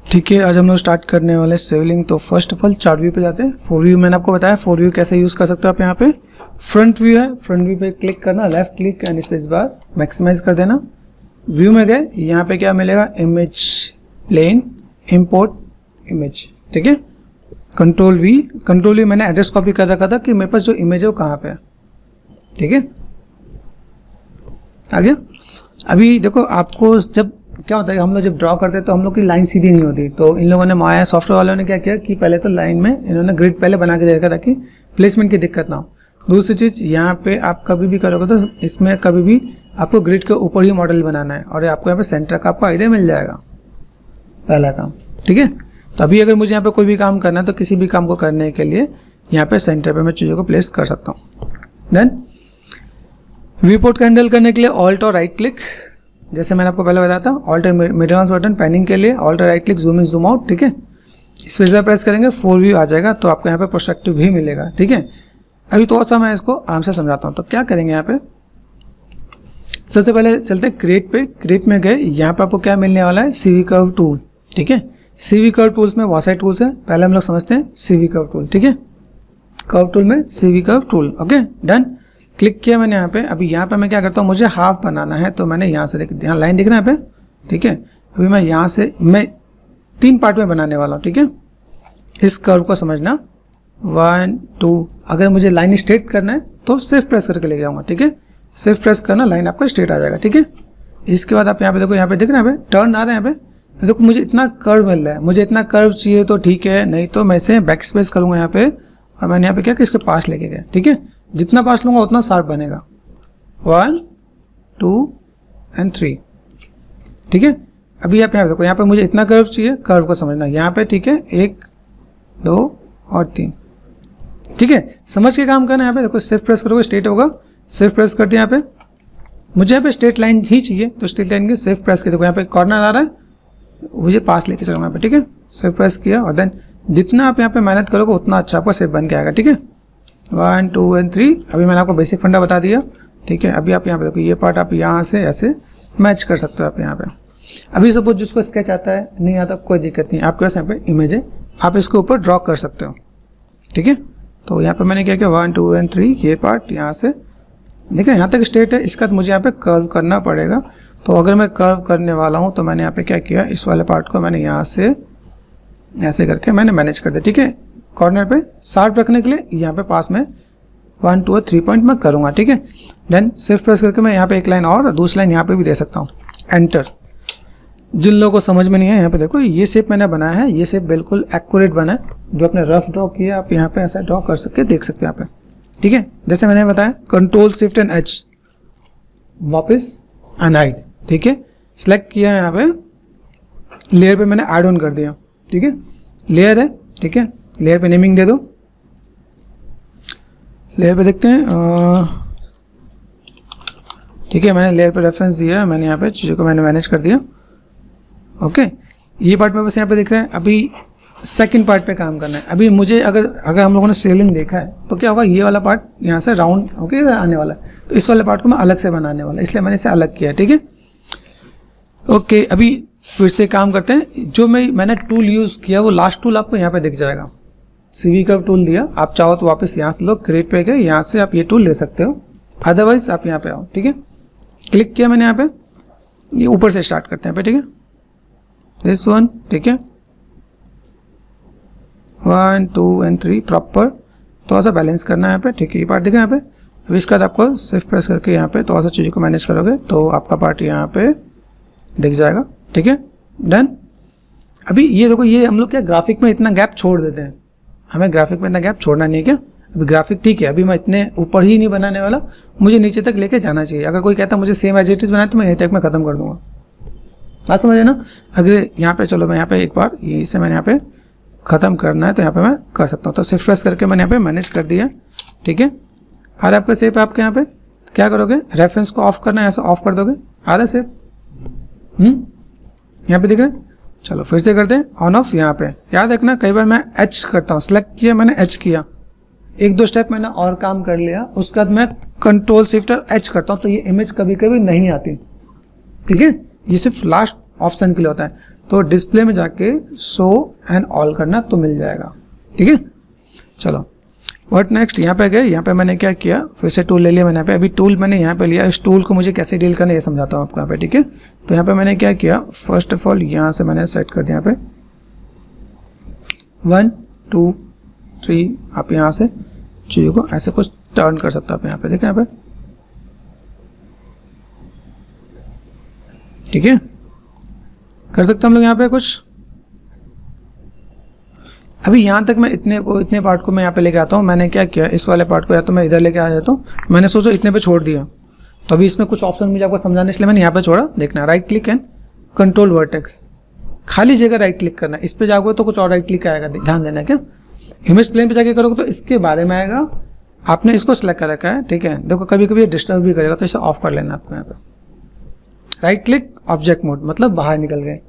ठीक है, आज हम लोग स्टार्ट करने वाले सिविलिंग। तो first of all chart view पे जाते हैं। फोर व्यू मैंने आपको बताया, फोर व्यू कैसे यूज़ कर सकते हो आप। यहाँ पे फ्रंट व्यू है, फ्रंट व्यू पे क्लिक करना, left click and space bar maximise कर देना। व्यू में गए, यहाँ पे क्या मिलेगा, इमेज प्लेन, इंपोर्ट इमेज। ठीक है, कंट्रोल वी मैंने एड्रेस कॉपी कर रखा था कि मेरे पास जो इमेज है वो कहाँ पे है। ठीक है, आ गया। अभी देखो आपको जब क्या होता है, हम लोग जब ड्रॉ करते हैं तो हम लोग की लाइन सीधी नहीं होती। तो इन लोगों ने माया सॉफ्टवेयर वालों ने क्या किया कि पहले तो लाइन में इन्होंने ग्रिड पहले बना के दे रखा ताकि प्लेसमेंट की दिक्कत ना हो। दूसरी चीज़, यहाँ पे आप कभी भी करोगे तो इसमें कभी भी आपको ग्रिड के ऊपर ही मॉडल बनाना है और आपको यहाँ पे सेंटर का आपको आइडिया मिल जाएगा, पहला काम। ठीक है, तो अभी अगर मुझे यहाँ पे कोई भी काम करना है तो किसी भी काम को करने के लिए यहाँ पे सेंटर पे मैं चीज़ों को प्लेस कर सकता हूँ। देन व्यू पोर्ट को हैंडल करने के लिए ऑल्ट और राइट क्लिक, जैसे मैंने आपको पहले बताया था, alt and middle mouse button panning के लिए ऑल्ट और right click, zoom in zoom out. ठीक है, स्पेस बार प्रेस करेंगे, फोर व्यू आ जाएगा तो आपको यहाँ पे पर्सपेक्टिव भी मिलेगा। ठीक है, अभी थोड़ा सा मैं इसको आराम से समझाता हूँ। तो क्या करेंगे, यहाँ पे सबसे पहले चलते हैं क्रिएट पे। क्रिएट में गए, यहाँ पे आपको क्या मिलने वाला है, सीवी कर्व टूल। ठीक है, सीवी कर्व टूल्स में बहुत सारे टूल्स है, पहले हम लोग समझते हैं सीवी कर्व टूल। ठीक है, कर्व टूल में CV curve tool. Okay, done. Click किया मैंने यहाँ पे। अभी यहाँ पे मैं क्या करता हूँ, मुझे हाफ बनाना है तो मैंने यहाँ से यहाँ लाइन दिख रहा है यहाँ पे। ठीक है, अभी मैं यहाँ से मैं 3 पार्ट में बनाने वाला हूँ। ठीक है, इस कर्व को समझना, 1 2। अगर मुझे लाइन स्ट्रेट करना है तो सिर्फ प्रेस करके ले जाऊँगा। ठीक है, सिर्फ प्रेस करना, लाइन आपका स्ट्रेट आ जाएगा। ठीक है, इसके बाद आप यहाँ पे देखो, यहाँ पे दिख रहा है, यहाँ पे टर्न आ रहा है, यहाँ पे देखो मुझे इतना कर्व मिल रहा है। मुझे इतना कर्व चाहिए तो ठीक है, नहीं तो मैं इसे बैक स्पेस करूँगा यहाँ पे और मैंने यहाँ पे क्या कि इसके पास लेके गया। ठीक है, जितना पास लूँगा उतना शार्प बनेगा, 1 2 एंड 3। ठीक है, अभी आप यहाँ देखो, यहाँ पे मुझे इतना कर्व चाहिए, कर्व को समझना यहाँ पे। ठीक है, 1 2 और 3। ठीक है, समझ के काम करना। यहाँ पे देखो, सिर्फ प्रेस करोगे स्ट्रेट होगा, सिर्फ प्रेस करते हैं यहाँ पे। मुझे यहाँ पे स्ट्रेट लाइन ही चाहिए तो स्ट्रेट लाइन के सिर्फ प्रेस के देखो, यहाँ पे कॉर्नर आ रहा है, मुझे पास लेके चलो यहाँ पे। ठीक है, सिर्फ प्रेस किया और देन जितना आप यहाँ पे मेहनत करोगे उतना अच्छा आपका सेफ बन के आएगा। ठीक है, 1 2 एंड 3। अभी मैंने आपको बेसिक फंडा बता दिया। ठीक है, अभी आप यहाँ पे देखो, ये पार्ट आप यहाँ से ऐसे मैच कर सकते हो आप यहाँ पे। अभी सपोज जिसको स्केच आता है, नहीं आता, कोई दिक्कत नहीं, आपके पास यहाँ पे इमेज है, आप इसके ऊपर ड्रॉ कर सकते हो। ठीक है, तो यहाँ पे मैंने क्या किया, 1 2 एंड 3, ये पार्ट यहाँ से देखिए यहाँ तक स्ट्रेट है, इसका तो मुझे यहाँ पे कर्व करना पड़ेगा। तो अगर मैं कर्व करने वाला हूँ तो मैंने यहाँ पे क्या किया, इस वाले पार्ट को मैंने यहाँ से ऐसे करके मैंने मैनेज कर दिया। ठीक है, कॉर्नर पे शार्प रखने के लिए यहाँ पे पास में 1 2 और 3 पॉइंट मैं करूँगा। ठीक है, देन सिर्फ प्रेस करके मैं यहाँ पे एक लाइन और दूसरी लाइन यहाँ पे भी दे सकता हूँ, एंटर। जिन लोगों को समझ में नहीं है, यहाँ पे देखो ये शेप मैंने बनाया है, ये शेप बिल्कुल एक्यूरेट बना है। जो आपने रफ ड्रॉ किया आप यहाँ पे ऐसा ड्रॉ कर सकते, देख सकते हैं यहाँ पे। ठीक है, जैसे मैंने बताया, कंट्रोल शिफ्ट एंड एच, वापस अनहाइड। ठीक है, सिलेक्ट किया यहाँ पे, लेयर पे मैंने ऐड ऑन कर दिया। ठीक है, लेयर है। ठीक है, लेयर पे नेमिंग दे दो, लेयर पे देखते हैं। ठीक है, मैंने लेयर पे रेफरेंस दिया, मैंने यहाँ पे चीज़ों को मैंने मैनेज कर दिया। ओके, ये पार्ट में बस यहाँ पे दिख रहा है। अभी सेकंड पार्ट पे काम करना है। अभी मुझे अगर हम लोगों ने सीलिंग देखा है तो क्या होगा, ये वाला पार्ट यहाँ से राउंड होके आने वाला है, तो इस वाले पार्ट को मैं अलग से बनाने वाला, इसलिए मैंने इसे अलग किया। ठीक है, ओके, अभी फिर से काम करते हैं। जो मैंने टूल यूज़ किया वो लास्ट टूल आपको यहाँ पे दिख जाएगा, सीवी कर्व टूल दिया। आप चाहो तो वापस यहाँ से लो, क्रिएट पे गए, यहाँ से आप ये टूल ले सकते हो, अदरवाइज आप यहाँ पे आओ। ठीक है, क्लिक किया मैंने यहाँ पे, ये ऊपर से स्टार्ट करते हैं पे। ठीक है, दिस वन। ठीक है, 1 2 एंड 3 प्रॉपर थोड़ा सा बैलेंस करना है यहाँ पे। ठीक है, ये पार्ट दिखा यहाँ पे। अभी इसके बाद आपको सिर्फ प्रेस करके यहाँ पे थोड़ा सा चीज़ों को मैनेज करोगे तो आपका पार्ट यहाँ पे दिख जाएगा। ठीक है, डन। अभी ये देखो, ये हम लोग क्या ग्राफिक में इतना गैप छोड़ देते हैं, हमें ग्राफिक में इतना गैप छोड़ना नहीं है क्या। अभी ग्राफिक ठीक है, अभी मैं इतने ऊपर ही नहीं बनाने वाला, मुझे नीचे तक लेके जाना चाहिए। अगर कोई कहता है मुझे सेम एज इट इज बनाए तो मैं यहीं तक मैं खत्म कर दूंगा, बात समझे ना। अगर यहाँ पे चलो, मैं यहाँ पे एक बार यहीं से मैंने यहाँ पे ख़त्म करना है तो यहाँ पे मैं कर सकता हूँ। तो सिर्फ प्रेस करके मैंने यहाँ पे मैनेज कर दिया। ठीक है, आ रहा है आपका सेप आपके यहाँ पे। तो क्या करोगे, रेफरेंस को ऑफ करना है, ऐसा ऑफ कर दोगे, आ रहा है सेप। यहाँ पे दिख रहा है। चलो फिर से करते हैं ऑन ऑफ। यहाँ पे याद रखना, कई बार मैं एच करता हूँ, सेलेक्ट किया मैंने, एच किया, 1 2 स्टेप मैंने और काम कर लिया, उसके बाद मैं कंट्रोल शिफ्ट और एच करता हूँ तो ये इमेज कभी कभी नहीं आती। ठीक है, ये सिर्फ लास्ट ऑप्शन के लिए होता है। तो डिस्प्ले में जाके शो एंड ऑल करना तो मिल जाएगा। ठीक है, चलो व्हाट नेक्स्ट। यहाँ पे गए, यहाँ पे मैंने क्या किया, फिर से टूल ले लिया मैंने यहाँ पे। अभी टूल मैंने यहाँ पे लिया, इस टूल को मुझे कैसे डील करना है ये समझाता हूँ आपको यहाँ पे। ठीक है, तो यहाँ पे मैंने क्या किया, फर्स्ट ऑफ ऑल यहाँ से मैंने सेट कर दिया यहाँ पे 1 2 3। आप यहाँ से चीज़ों को ऐसे कुछ टर्न कर सकते हो आप यहाँ पे, देखें यहाँ पे। ठीक है, कर सकते हम लोग यहाँ पे कुछ। अभी यहाँ तक मैं इतने पार्ट को मैं यहाँ पे लेके आता हूँ। मैंने क्या किया, इस वाले पार्ट को या तो मैं इधर लेके आ जाता हूँ, मैंने सोचा इतने पे छोड़ दिया। तो अभी इसमें कुछ ऑप्शन मुझे आपको समझाने इसलिए मैंने यहाँ पे छोड़ा। देखना, right click and control vertex, खाली जगह राइट क्लिक करना। इस पे जाओगे तो कुछ और राइट क्लिक आएगा, ध्यान देना। क्या इमेज प्लेन पे जाके करोगे तो इसके बारे में आएगा, आपने इसको सिलेक्ट कर रखा है। ठीक है, देखो कभी कभी डिस्टर्ब भी करेगा तो इसे ऑफ कर लेना आपको। यहाँ पे राइट क्लिक ऑब्जेक्ट मोड मतलब बाहर निकल गए,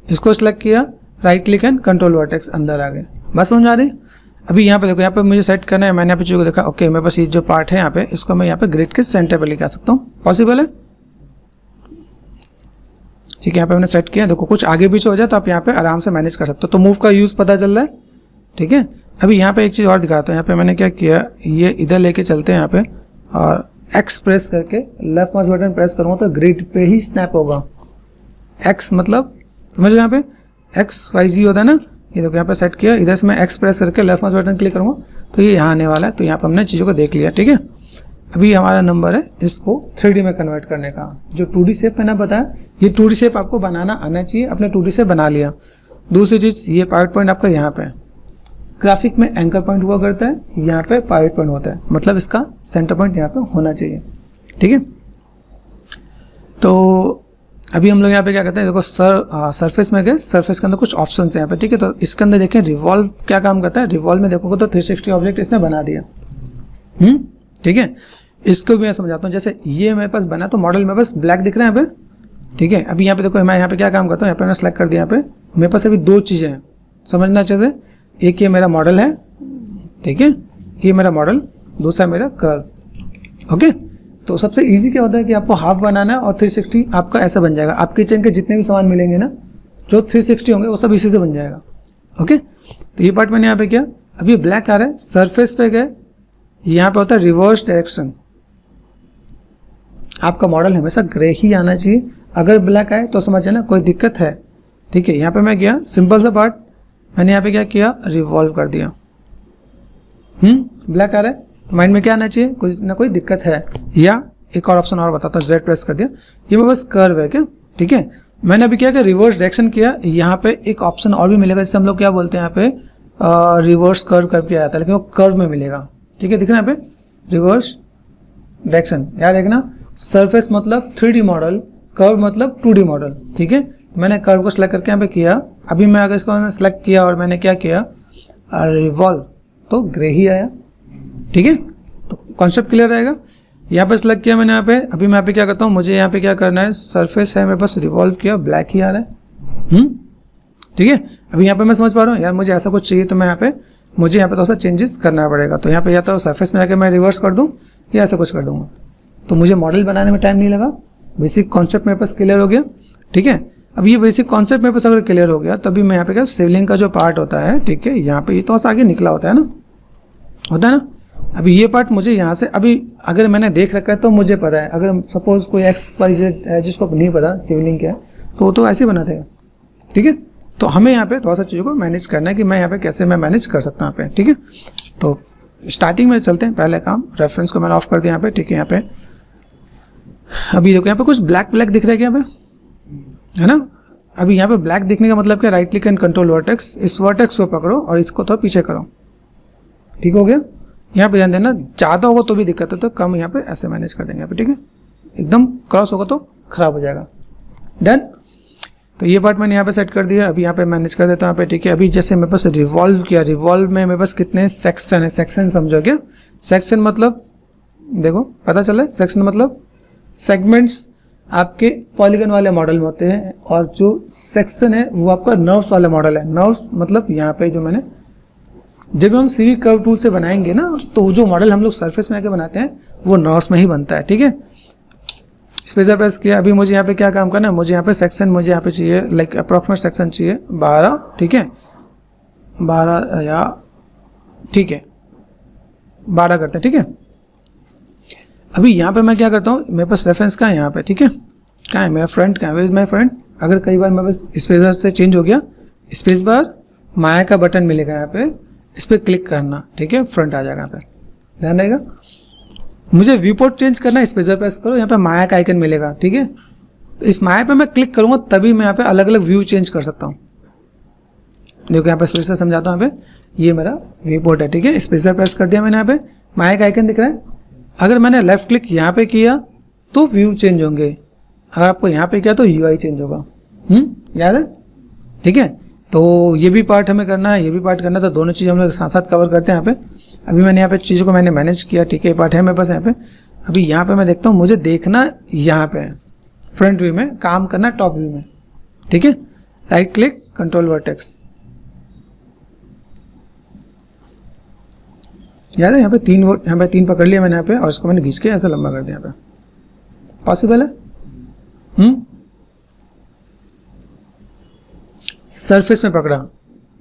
इसको सिलेक्ट किया, right click and control vertex अंदर आ गए। बस समझ आ रही। अभी यहाँ पे देखो, यहाँ पे मुझे सेट करना है, मैंने यहाँ पे चीज़ को देखा, ओके मेरे पास ये जो पार्ट है यहाँ पे, इसको मैं यहाँ पे ग्रिड के सेंटर पे लेके आ सकता हूँ, पॉसिबल है। ठीक है, यहाँ पे मैंने सेट किया, देखो कुछ आगे पीछे हो जाए तो आप यहाँ पे आराम से मैनेज कर सकते हो। तो मूव का यूज़ पता चल रहा है। ठीक है, अभी यहाँ पे एक चीज़ और दिखाता हूँ। यहाँ पे मैंने क्या किया, ये इधर लेके चलते हैं यहाँ पे, और एक्स प्रेस करके लेफ्ट माउस बटन प्रेस करूँगा तो ग्रिड पे ही स्नैप होगा। एक्स मतलब समझ, यहाँ पे एक्स वाई जी होता है ना, ये देखो यहाँ पे सेट किया, इधर से मैं एक्स प्रेस करके लेफ्ट माउस बटन क्लिक करूँगा तो ये यहाँ आने वाला है। तो यहाँ पे हमने चीज़ों को देख लिया। ठीक है, अभी हमारा नंबर है इसको 3D में कन्वर्ट करने का। जो 2D शेप मैंने बताया, ये 2D शेप आपको बनाना आना चाहिए, अपने 2D शेप बना लिया। दूसरी चीज़, ये पावर पॉइंट आपका यहाँ पे ग्राफिक में एंकर पॉइंट हुआ करता है, यहाँ पे पावर पॉइंट होता है, मतलब इसका सेंटर पॉइंट यहाँ पे होना चाहिए। ठीक है, तो अभी हम लोग यहाँ पे क्या करते हैं, देखो सरफेस में गए, सरफेस के अंदर कुछ ऑप्शन है यहाँ पे। ठीक है, तो इसके अंदर देखें रिवॉल्व क्या काम करता है। रिवॉल्व में देखोगे तो 360 ऑब्जेक्ट इसने बना दिया। ठीक है, इसको भी मैं समझाता हूँ। जैसे ये मेरे पास बना तो मॉडल मेरे पास ब्लैक दिख रहा है यहाँ पे। ठीक है, अभी यहाँ पे देखो मैं यहाँ पे क्या काम करता हूँ, यहाँ पे मैंने सेलेक्ट कर दिया। यहाँ पे मेरे पास अभी दो चीज़ें हैं, समझना अच्छे से। एक ये मेरा मॉडल है, ठीक है, ये मेरा मॉडल, दूसरा मेरा कर्व। ओके, तो सबसे इजी क्या होता है कि आपको हाफ बनाना है और 360 आपका ऐसा बन जाएगा। आप किचन के जितने भी सामान मिलेंगे ना जो 360 होंगे वो सब इसी से बन जाएगा। ओके, तो ये पार्ट मैंने यहाँ पे किया। अभी ब्लैक आ रहा है, सरफेस पे गए, यहाँ पे होता है रिवर्स डायरेक्शन। आपका मॉडल हमेशा ग्रे ही आना चाहिए, अगर ब्लैक आए तो समझ ना कोई दिक्कत है। ठीक है, यहाँ पे मैं गया, सिंपल सा पार्ट मैंने यहाँ पे क्या किया, रिवॉल्व कर दिया। ब्लैक आ रहा है, माइंड में क्या आना चाहिए, कोई ना कोई दिक्कत है। या एक और ऑप्शन और बताता हूँ, जेड प्रेस कर दिया, ये मेरे पास कर्व है क्या। ठीक है, मैंने अभी क्या किया, रिवर्स डायरेक्शन किया। यहाँ पे एक ऑप्शन और भी मिलेगा जिससे हम लोग क्या बोलते हैं यहाँ पे रिवर्स कर्व करके आया था, लेकिन वो कर्व में मिलेगा। ठीक है, दिख रहा है यहाँ पे रिवर्स डायरेक्शन, याद रखना। सरफेस मतलब 3D मॉडल, कर्व मतलब 2D मॉडल। ठीक है, मैंने कर्व को सिलेक्ट करके यहाँ पे किया। अभी मैं अगर इसको सिलेक्ट किया और मैंने क्या किया, रिवॉल्व, तो ग्रे ही आया। ठीक है, तो कॉन्सेप्ट क्लियर रहेगा। यहाँ पे सिलेक्ट किया मैंने यहाँ पे। अभी मैं यहाँ पे क्या करता हूँ, मुझे यहाँ पे क्या करना है, सरफेस है मेरे पास, रिवॉल्व किया, ब्लैक ही आ रहा है। ठीक है, अभी यहाँ पे मैं समझ पा रहा हूँ यार, मुझे ऐसा कुछ चाहिए तो मैं यहाँ पे, मुझे यहाँ पे थोड़ा सा चेंजेस करना पड़ेगा। तो यहाँ पे या तो सरफेस में जाकर मैं रिवर्स कर दूँ या ऐसा कुछ कर दूँगा, तो मुझे मॉडल बनाने में टाइम नहीं लगा। बेसिक कॉन्सेप्ट मेरे पास क्लियर हो गया। ठीक है, अब ये बेसिक कॉन्सेप्ट मेरे पास अगर क्लियर हो गया तभी मैं यहाँ पे क्या, सिवलिंग का जो पार्ट होता है, ठीक है, यहाँ पे ये तो आगे निकला होता है ना। अभी ये पार्ट मुझे यहाँ से, अभी अगर मैंने देख रखा है तो मुझे पता है। अगर सपोज कोई XYZ है जिसको नहीं पता सिवलिंग क्या है, तो वो तो ऐसे ही बना देगा। ठीक है, तो हमें यहाँ पे थोड़ा सा चीज़ों को मैनेज करना है कि मैं यहाँ पे कैसे मैं मैनेज कर सकता हूँ यहाँ पे। ठीक है, तो स्टार्टिंग में चलते हैं। पहले काम, रेफरेंस को मैंने ऑफ कर दिया यहाँ पे। ठीक है, यहाँ पे अभी देखो यहाँ पे कुछ ब्लैक दिख रहा है क्या यहाँ पे, है ना। अभी यहाँ पे ब्लैक दिखने का मतलब क्या, right click and control vertex, इस वर्टेक्स को पकड़ो और इसको थोड़ा पीछे करो। ठीक हो गया, यहाँ पे ध्यान देना, ज़्यादा होगा तो भी दिक्कत है, तो कम यहाँ पे ऐसे मैनेज कर देंगे यहाँ पे। ठीक है, एकदम क्रॉस होगा तो खराब हो जाएगा। डन, तो ये पार्ट मैंने यहाँ पे सेट कर दिया। अभी यहाँ पे मैनेज कर देता हूँ यहाँ पे। ठीक है, अभी जैसे मेरे पास रिवॉल्व किया, रिवॉल्व में मेरे पास कितने सेक्शन है, सेक्शन समझो क्या। सेक्शन मतलब देखो पता चला, सेक्शन मतलब सेगमेंट्स आपके पॉलीगन वाले मॉडल में होते हैं, और जो सेक्शन है वो आपका नर्व्स वाला मॉडल है। नर्व्स मतलब यहाँ पे जो मैंने, जब हम सीवी कर्व टूल से बनाएंगे ना, तो जो मॉडल हम लोग सरफेस में आके बनाते हैं वो नर्व्स में ही बनता है। ठीक है, स्पेसर प्रेस किया। अभी मुझे यहाँ पे क्या काम करना है, मुझे यहाँ पे सेक्शन मुझे यहाँ पे चाहिए लाइक अप्रॉक्सीमेट सेक्शन चाहिए 12, ठीक है 12 या ठीक है 12 करते हैं, ठीक है। अभी यहाँ पे मैं क्या करता हूँ, मेरे पास रेफरेंस कहाँ है यहाँ पे, ठीक है कहाँ है मेरा फ्रंट, कहाँ है माई फ्रंट। अगर कई बार मेरे पास स्पेसर से चेंज हो गया, स्पेस बार माया का बटन मिलेगा यहाँ पे, इस पर क्लिक करना, ठीक है फ्रंट आ जाएगा यहाँ पे, ध्यान रहेगा। मुझे व्यू पोर्ट चेंज करना है, स्पेसर प्रेस करो, यहाँ पे माया का आइकन मिलेगा, ठीक है। तो इस माया पे मैं क्लिक करूँगा तभी मैं यहाँ पे अलग अलग व्यू चेंज कर सकता हूँ। देखो यहाँ पे फिर से समझाता हूँ, यहाँ पे ये मेरा व्यू पोर्ट है, ठीक है। स्पेसर प्रेस कर दिया मैंने, यहाँ पे माया का आइकन दिख रहा है। अगर मैंने लेफ्ट क्लिक यहाँ पे किया तो व्यू चेंज होंगे, अगर आपको यहाँ पे किया तो UI चेंज होगा। याद है, ठीक है। तो ये भी पार्ट हमें करना है, ये भी पार्ट करना है, तो दोनों चीज़ हम लोग साथ साथ कवर करते हैं यहाँ पे। अभी मैंने यहाँ पे चीज़ों को मैंने मैनेज किया, ठीक है, ये पार्ट है मेरे पास यहाँ पे। अभी यहाँ पे मैं देखता हूँ, मुझे देखना यहाँ पे है फ्रंट व्यू में, काम करना टॉप व्यू में, ठीक है। राइट क्लिक कंट्रोल वर्टेक्स, याद है यहाँ पे 3 यहाँ पे 3 पकड़ लिया मैंने यहाँ पे, और इसको मैंने खींच के ऐसा लंबा कर दिया यहाँ पे। पॉसिबल है। सरफेस में पकड़ा,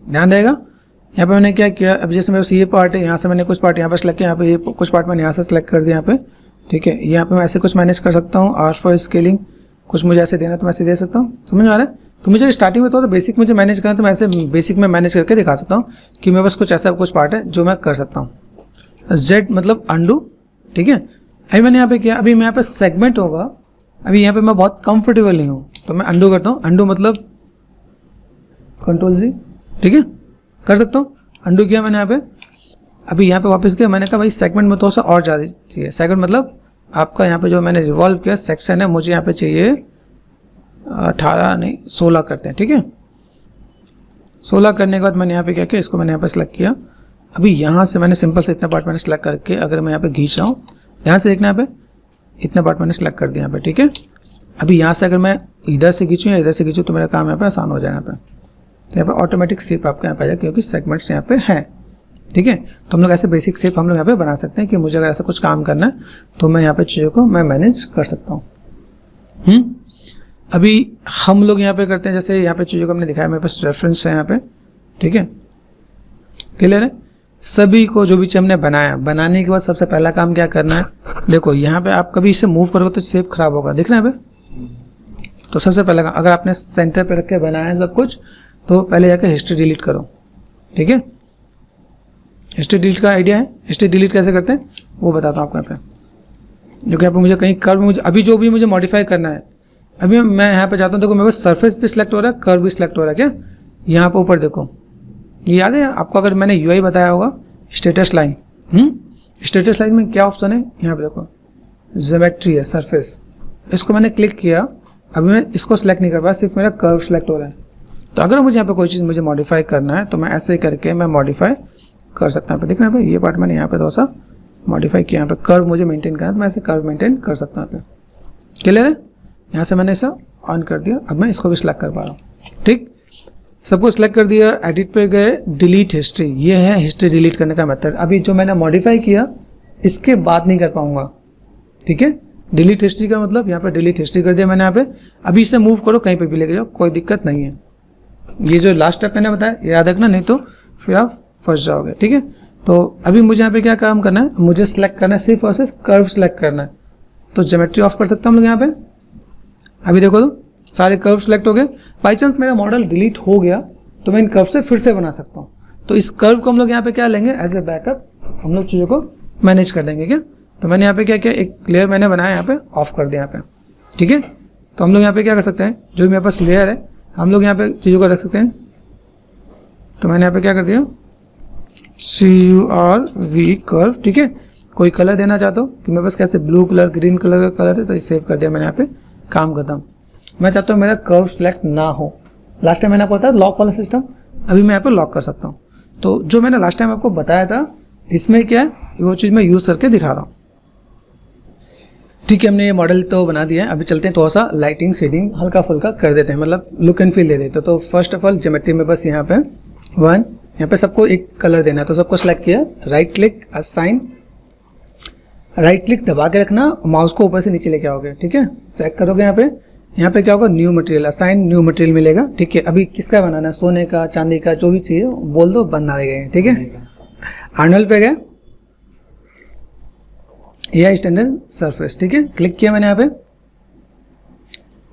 ध्यान देगा। यहाँ पे मैंने क्या किया, अब जैसे मेरे पास ये पार्ट है, यहाँ से मैंने कुछ पार्ट यहाँ पे सेलेक्ट किया, यहाँ पे ये कुछ पार्ट मैंने यहाँ से सेलेक्ट कर दिया यहाँ पे, ठीक है। यहाँ पे मैं ऐसे कुछ मैनेज कर सकता हूँ, आर फॉर स्केलिंग कुछ मुझे ऐसे देना तो मैं ऐसे दे सकता हूँ, समझ में आ रहा है। तो मुझे स्टार्टिंग में तो बेसिक मुझे मैनेज करना, तो मैं ऐसे बेसिक में मैनेज करके दिखा सकता हूँ कि मेरे पास कुछ ऐसा कुछ पार्ट है जो मैं कर सकता हूँ। जेड मतलब अंडू, ठीक है। अभी मैंने यहाँ पे किया, अभी मैं यहाँ पे सेगमेंट होगा, अभी यहाँ पे मैं बहुत कंफर्टेबल नहीं हूँ तो मैं अंडू करता हूँ। अंडू मतलब कंट्रोल जी, ठीक है, कर सकता हूँ। अंडू किया मैंने यहाँ पे। अभी यहाँ पे वापस किया, मैंने कहा भाई सेगमेंट में थोड़ा सा और ज़्यादा चाहिए। सेगमेंट मतलब आपका यहाँ पे जो मैंने रिवॉल्व किया सेक्शन है, मुझे यहाँ पे चाहिए 18 नहीं 16 करते हैं, ठीक है। 16 करने के बाद मैंने यहाँ पे क्या किया, इसको मैंने यहाँ पे सेलेक्ट किया। अभी यहाँ से मैंने सिंपल से इतना पार्ट मैंने सेलेक्ट करके, अगर मैं यहाँ पे खींच रहा हूँ, यहाँ से देखना यहाँ पे इतना पार्ट मैंने सेलेक्ट कर दिया यहाँ पे, ठीक है। अभी यहाँ से अगर मैं इधर से खींचूँ या इधर से खींचूँ तो मेरा काम यहाँ पे आसान हो जाएगा यहाँ पे। तो यहाँ पे ऑटोमेटिक शेप आपका यहाँ पे आ जाएगा क्योंकि सेगमेंट्स यहाँ पे हैं, ठीक है। तो हम लोग ऐसे बेसिक शेप हम लोग यहाँ पे बना सकते हैं कि मुझे अगर ऐसा कुछ काम करना है तो मैं यहाँ पे चीज़ों को मैं मैनेज कर सकता हूँ। अभी हम लोग यहाँ पे करते हैं, जैसे यहाँ पे चीज़ों को हमने दिखाया, मेरे पास रेफरेंस है यहाँ पे, ठीक है, क्लियर है। सभी को जो भी चीज़ हमने बनाया, बनाने के बाद सबसे पहला काम क्या करना है, देखो यहाँ पे आप कभी इसे मूव करोगे तो शेप खराब होगा, दिख रहा है यहाँ पे। तो सबसे पहला काम, अगर आपने सेंटर पे रख के बनाया है सब कुछ, तो पहले जाकर हिस्ट्री डिलीट करो, ठीक है। हिस्ट्री डिलीट का आइडिया है, हिस्ट्री डिलीट कैसे करते हैं वो बताता हूँ आपको यहाँ पे। जो कि यहाँ पे मुझे कहीं कर्व, मुझे अभी जो भी मुझे मॉडिफाई करना है, अभी मैं यहाँ पे जाता हूँ, देखो मेरे पास सरफेस भी सिलेक्ट हो रहा है, कर्व भी सिलेक्ट हो रहा है, क्या यहाँ पे ऊपर देखो, ये याद है आपको, अगर मैंने UI बताया होगा स्टेटस लाइन, स्टेटस लाइन में क्या ऑप्शन है, यहाँ पे देखो ज्योमेट्री है, सरफेस, इसको मैंने क्लिक किया। अभी मैं इसको सिलेक्ट नहीं कर पाया, सिर्फ मेरा कर्व सिलेक्ट हो रहा है। तो अगर मुझे यहाँ पे कोई चीज़ मुझे मॉडिफाई करना है तो मैं ऐसे ही करके मैं मॉडिफाई कर सकता हूँ। देखना है ये पार्ट मैंने यहाँ पे थोड़ा सा मॉडिफाई किया, यहाँ पे कर्व मुझे मेंटेन करना है तो मैं ऐसे कर्व मेंटेन कर सकता हूँ यहाँ पे, क्लियर है। यहाँ से मैंने इसे ऑन कर दिया, अब मैं इसको भी सिलेक्ट कर पा रहा हूँ, ठीक। सबको सिलेक्ट कर दिया, एडिट पे गए, डिलीट हिस्ट्री, ये है हिस्ट्री डिलीट करने का मेथड। अभी जो मैंने मॉडिफाई किया इसके बाद नहीं कर पाऊंगा, ठीक है। डिलीट हिस्ट्री का मतलब यहाँ पे डिलीट हिस्ट्री कर दिया मैंने यहाँ पे। अभी इसे मूव करो, कहीं पे भी लेके जाओ, कोई दिक्कत नहीं है। ये जो लास्ट स्टेप मैंने बताया याद रखना, नहीं तो फिर आप फंस जाओगे, ठीक है। तो अभी मुझे यहाँ पे क्या काम करना है, मुझे सिलेक्ट करना है सिर्फ और सिर्फ कर्व सिलेक्ट करना है। तो ज्योमेट्री ऑफ कर सकते हैं हम लोग यहाँ पे। अभी देखो तो सारे कर्व सिलेक्ट हो गए। बाई चांस मेरा मॉडल डिलीट हो गया तो मैं इन कर्व से फिर से बना सकता हूँ। तो इस कर्व को हम लोग यहाँ पे क्या लेंगे, एज ए बैकअप हम लोग चीज़ों को मैनेज कर देंगे, क्या। तो मैंने यहाँ पे क्या किया, एक लेयर मैंने बनाया यहाँ पे, ऑफ कर दिया यहाँ पे, ठीक है। तो हम लोग यहाँ पे क्या कर सकते हैं, जो भी मेरे पास लेयर है हम लोग यहाँ पे चीज़ों को रख सकते हैं। तो मैंने यहाँ पे क्या कर दिया, CURV कर्व, ठीक है। कोई कलर देना चाहता हूँ कि मेरे पास कैसे ब्लू कलर, ग्रीन कलर का कलर है, तो सेव कर दिया मैंने यहाँ पे, काम करता हूँ। मैं चाहता हूँ मेरा कर्व सिलेक्ट ना हो। लास्ट टाइम मैंने आपको बताया लॉक वाला सिस्टम, अभी मैं यहाँ पे लॉक कर सकता हूँ। तो जो मैंने लास्ट टाइम आपको बताया था इसमें क्या है, वो चीज़ मैं यूज़ करके दिखा रहा हूँ, ठीक है। हमने ये मॉडल तो बना दिया है, अभी चलते हैं थोड़ा सा लाइटिंग शेडिंग हल्का फुल्का कर देते हैं, मतलब लुक एंड फील दे देते हैं। तो फर्स्ट ऑफ ऑल ज्योमेट्री में बस यहाँ पे 1, यहाँ पे सबको एक कलर देना है, तो सबको सेलेक्ट किया, right click, assign, right click दबा के रखना, माउस को ऊपर से नीचे लेके आओगे, ठीक है। ट्रैक करोगे यहाँ पे क्या होगा, new material, assign new material मिलेगा, ठीक है। अभी किसका बनाना है, सोने का, चांदी का, जो भी चाहिए बोल दो, बना देंगे, ठीक है। आर्नोल्ड पे गए, एआई स्टैंडर्ड सरफेस, ठीक है। क्लिक किया मैंने यहाँ पे,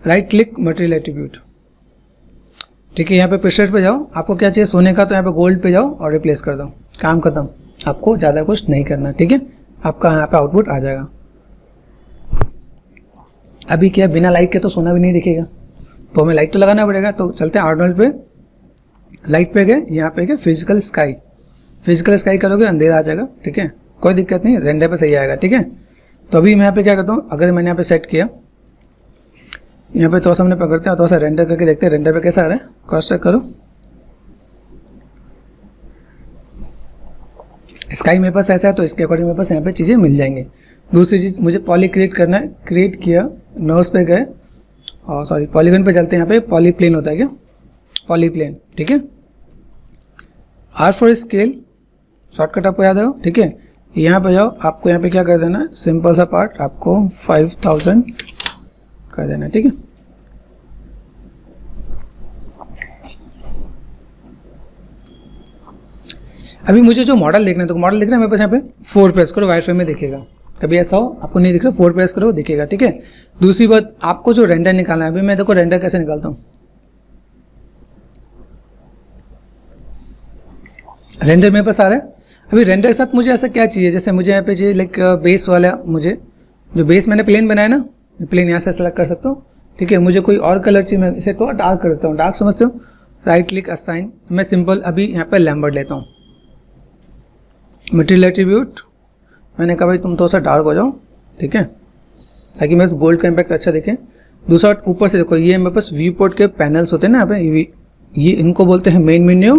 राइट क्लिक मटेरियल एट्रीब्यूट, ठीक है। यहाँ पे प्रीसेट पे जाओ, आपको क्या चाहिए सोने का, तो यहाँ पे गोल्ड पे जाओ और रिप्लेस कर दो, काम खत्म, आपको ज़्यादा कुछ नहीं करना, ठीक है। आपका यहाँ पे आउटपुट आ जाएगा। अभी क्या बिना लाइट के तो सोना भी नहीं दिखेगा, तो हमें लाइट तो लगाना पड़ेगा। तो चलते हैं आर्नोल्ड पे, लाइट पे गए, यहाँ पे गए फिजिकल स्काई, फिजिकल स्काई करोगे अंधेरा आ जाएगा, ठीक है, कोई दिक्कत नहीं, रेंडर पे सही आएगा, ठीक है। तो अभी मैं यहाँ पे क्या करता हूँ, अगर मैंने यहाँ पे सेट किया, यहाँ पे थोड़ा सा हमने पकड़ते हैं, थोड़ा सा रेंडर करके देखते हैं रेंडर पे कैसा आ रहा है, क्रॉस चेक करो। स्काई मेरे पास ऐसा है, तो इसके अकॉर्डिंग मेरे पास यहाँ पे चीज़ें मिल जाएंगी। दूसरी चीज़, मुझे पॉली क्रिएट करना है, क्रिएट किया, नोस पे गए, और सॉरी पॉलीगन पे चलते हैं। यहाँ पे पॉलीप्लेन होता है क्या, पॉलीप्लेन, ठीक है। आर फॉर स्केल शॉर्टकट आपको याद है, ठीक है। यहाँ पे जाओ, आपको यहाँ पे क्या कर देना है, सिंपल सा पार्ट आपको 5000 कर देना, ठीक है। अभी मुझे जो मॉडल देखना है, तो मॉडल देखना है मेरे पास, यहाँ पे 4 प्रेस करो, वायर फ्रेम में दिखेगा। कभी ऐसा हो आपको नहीं दिख रहा, 4 प्रेस करो, दिखेगा, ठीक है। दूसरी बात, आपको जो रेंडर निकालना है, अभी मैं देखो रेंडर कैसे निकालता हूँ। रेंडर मेरे पास आ रहा है। अभी रेंडर के साथ मुझे ऐसा क्या चाहिए, जैसे मुझे यहाँ पे चाहिए लाइक बेस वाला, मुझे जो बेस मैंने प्लेन बनाया ना, प्लेन यहाँ से सेलेक्ट कर सकता हूँ, ठीक है। मुझे कोई और कलर चाहिए, मैं इसे थोड़ा डार्क कर देता हूँ, डार्क समझते हो, राइट क्लिक असाइन, मैं सिंपल अभी यहाँ पे लैम्बर्ट लेता हूँ, मटेरियल एट्रीब्यूट, मैंने कहा भाई तुम थोड़ा सा डार्क हो जाओ, ठीक है, ताकि मैं इस गोल्ड का इम्पैक्ट अच्छा दिखे। दूसरा ऊपर से देखो, ये मेरे पास व्यू पोर्ट के पैनल्स होते हैं ना यहाँ पे, ये इनको बोलते हैं मेन मेन्यू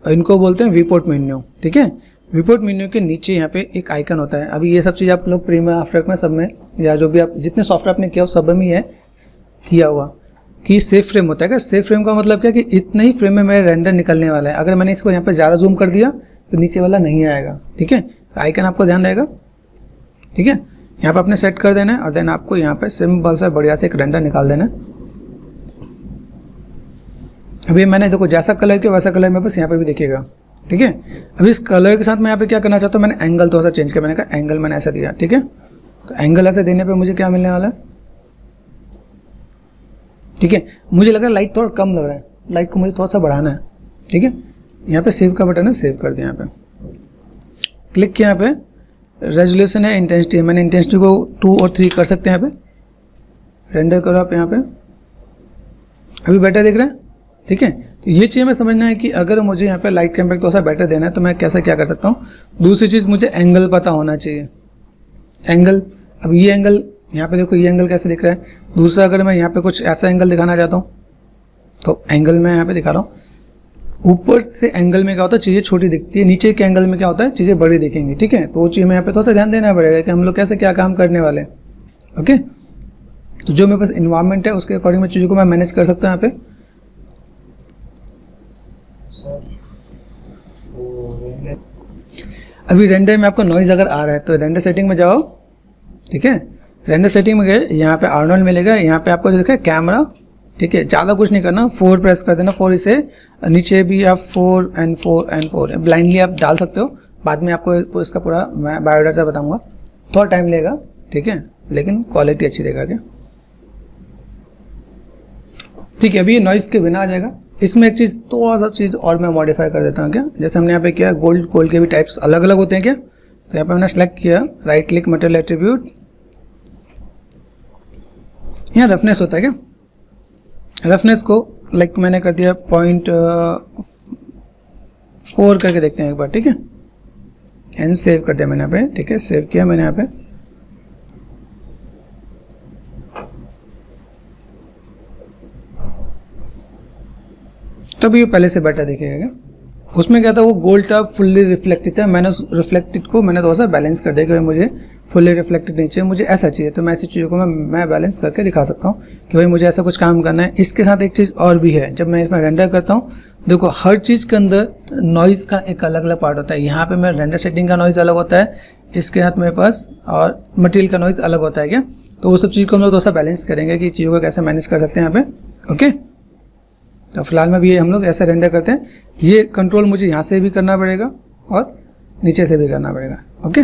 और इनको बोलते हैं व्यू पोर्ट मेन्यू, ठीक है। व्यू पोर्ट मेन्यू के नीचे यहाँ पे एक आइकन होता है। अभी ये सब चीज़ आप लोग प्रीमियर आफ्टर इफेक्ट में सब में, या जो भी आप जितने सॉफ्टवेयर आपने किया सब में है किया हुआ कि सेफ फ्रेम होता है क्या। सेफ फ्रेम का मतलब क्या कि इतने ही फ्रेम में मेरा रेंडर निकलने वाला है। अगर मैंने इसको यहाँ पे ज़्यादा जूम कर दिया तो नीचे वाला नहीं आएगा, ठीक है। तो आइकन आपको ध्यान रहेगा, ठीक है। यहाँ पे आपने सेट कर देना है और देन आपको यहाँ पे सिंपल सा बढ़िया से एक रेंडर निकाल देना है। अभी मैंने देखो जैसा कलर किया वैसा कलर मेरे पास यहाँ पे भी दिखेगा, ठीक है। अभी इस कलर के साथ मैं यहाँ पे क्या करना चाहता हूँ, मैंने एंगल थोड़ा सा चेंज किया, मैंने कहा एंगल मैंने ऐसा दिया, ठीक है। तो एंगल ऐसे देने पे मुझे क्या मिलने वाला है, ठीक है। मुझे लग रहा है लाइट थोड़ा कम लग रहा है, लाइट को मुझे थोड़ा सा बढ़ाना है, ठीक है। यहाँ पे सेव का बटन है, सेव कर दिया, यहाँ पे क्लिक किया, यहाँ पे रेजोल्यूशन है, इंटेंसिटी है, मैंने इंटेंसिटी को 2 और 3 कर सकते हैं। यहाँ पे रेंडर करो आप, यहाँ पे अभी बेटर दिख रहा है, ठीक है। तो ये चीज़ हमें समझना है कि अगर मुझे यहाँ पे लाइट का इम्पैक्ट थोड़ा सा बेटर देना है तो मैं कैसे क्या कर सकता हूँ। दूसरी चीज़, मुझे एंगल पता होना चाहिए, एंगल। अब ये एंगल यहाँ पे देखो, ये एंगल कैसे दिख रहा है। दूसरा, अगर मैं यहाँ पे कुछ ऐसा एंगल दिखाना चाहता हूँ तो एंगल मैं यहाँ पे दिखा रहा हूँ। ऊपर से एंगल में क्या होता है, चीज़ें छोटी दिखती है, नीचे के एंगल में क्या होता है, चीज़ें बड़ी दिखेंगी, ठीक है। तो वो चीज़ में यहाँ पे थोड़ा सा ध्यान देना पड़ेगा कि हम लोग कैसे क्या काम करने वाले हैं, ओके। तो जो मेरे पास इन्वायरमेंट है उसके अकॉर्डिंग में चीज़ों को मैं मैनेज कर सकता हूँ यहाँ पे। अभी रेंडर में आपको नॉइज़ अगर आ रहा है तो रेंडर सेटिंग में जाओ, ठीक है। रेंडर सेटिंग में गए, यहाँ पे आर्नोल्ड मिलेगा, यहाँ पे आपको देखा कैमरा, ठीक है। ज़्यादा कुछ नहीं करना, 4 प्रेस कर देना, 4 इसे नीचे भी आप 4 and 4 and 4 ब्लाइंडली आप डाल सकते हो। बाद में आपको इसका पूरा मैं बायोडाटा बताऊंगा, थोड़ा टाइम लेगा, ठीक है, लेकिन क्वालिटी अच्छी देगा क्या, ठीक है। अभी ये नॉइज़ के बिना आ जाएगा। इसमें एक चीज़, थोड़ा सा चीज़ और मैं मॉडिफाई कर देता हूँ क्या। जैसे हमने यहाँ पे किया, गोल्ड के भी टाइप्स अलग अलग होते हैं क्या। तो यहाँ पे मैंने सेलेक्ट किया, राइट क्लिक मटेरियल एट्रीब्यूट, यहाँ रफनेस होता है क्या, रफनेस को लाइक मैंने कर दिया 0.4 करके देखते हैं एक बार, ठीक है। एंड सेव कर दिया मैंने यहाँ पे, ठीक है, सेव किया मैंने यहाँ पे। तब ये पहले से बेटर दिखेगा क्या। उसमें क्या था, वो गोल्ड था फुल्ली रिफ्लेक्टेड था, मैंने उस रिफ्लेक्टेड को मैंने थोड़ा सा बैलेंस कर दिया कि भाई मुझे फुल्ली रिफ्लेक्टेड नहीं चाहिए, मुझे ऐसा चाहिए। तो मैं ऐसी चीज़ों को मैं बैलेंस करके दिखा सकता हूँ कि भाई मुझे ऐसा कुछ काम करना है। इसके साथ एक चीज़ और भी है, जब मैं इसमें रेंडर करता हूँ, देखो हर चीज़ के अंदर नॉइज़ का एक अलग अलग पार्ट होता है। यहाँ पे मेरा रेंडर सेटिंग का नॉइज़ अलग होता है, इसके हाथ मेरे पास, और मटेरियल का नॉइज़ अलग होता है क्या, तो वो सब चीज़ को हम लोग थोड़ा सा बैलेंस करेंगे कि चीज़ों को कैसे मैनेज कर सकते हैं यहाँ पे। ओके, तो फिलहाल में भी ये हम लोग ऐसे रेंडर करते हैं। ये कंट्रोल मुझे यहाँ से भी करना पड़ेगा और नीचे से भी करना पड़ेगा। ओके।